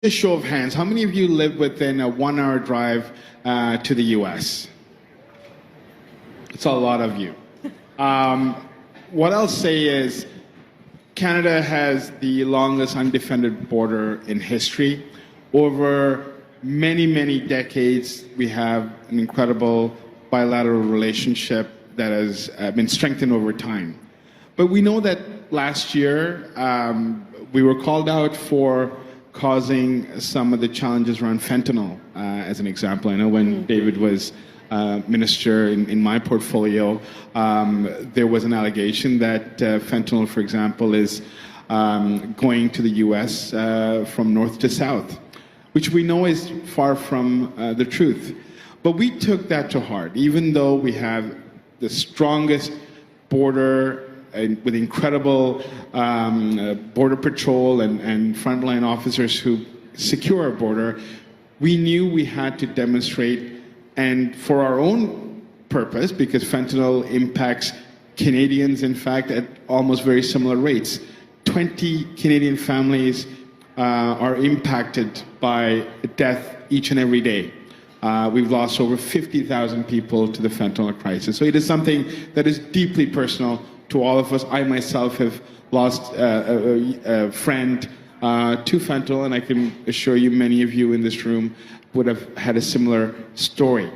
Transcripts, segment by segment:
A show of hands, how many of you live within a 1-hour drive to the US? It's a lot of you. What I'll say is Canada has the longest undefended border in history. Over many, many decades, we have an incredible bilateral relationship that has been strengthened over time. But we know that last year we were called out for causing some of the challenges around fentanyl, as an example. I know when David was minister in my portfolio, there was an allegation that fentanyl, for example, is going to the U.S. From north to south, which we know is far from the truth. But we took that to heart, even though we have the strongest border with incredible border patrol and frontline officers who secure our border. We knew we had to demonstrate, and for our own purpose, because fentanyl impacts Canadians, in fact, at almost very similar rates. 20 Canadian families are impacted by death each and every day. We've lost over 50,000 people to the fentanyl crisis. So it is something that is deeply personal to all of us. I myself have lost a friend to fentanyl, and I can assure you many of you in this room would have had a similar story.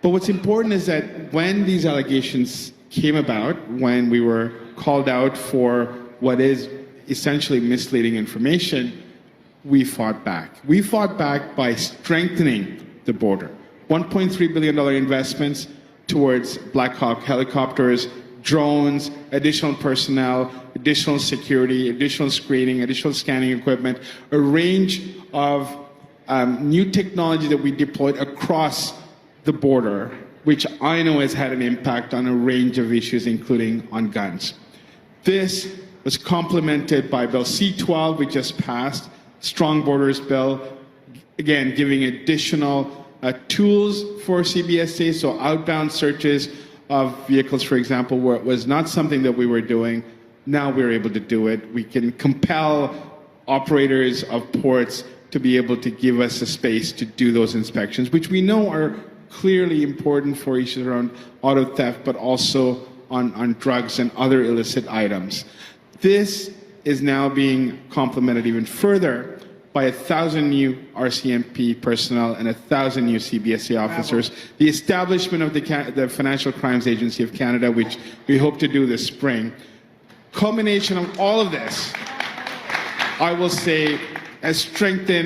But what's important is that when these allegations came about, when we were called out for what is essentially misleading information, we fought back. We fought back by strengthening the border. $1.3 billion investments towards Black Hawk helicopters, drones, additional personnel, additional security, additional screening, additional scanning equipment, a range of new technology that we deployed across the border, which I know has had an impact on a range of issues, including on guns. This was complemented by Bill C-12, we just passed, Strong Borders Bill, again, giving additional tools for CBSA, so outbound searches of vehicles, for example, where it was not something that we were doing. Now we're able to do it. We can compel operators of ports to be able to give us a space to do those inspections, which we know are clearly important for issues around auto theft, but also on drugs and other illicit items. This is now being complemented even further by 1,000 new RCMP personnel and 1,000 new CBSA officers. The establishment of the Financial Crimes Agency of Canada, which we hope to do this spring. Culmination of all of this, I will say, has strengthened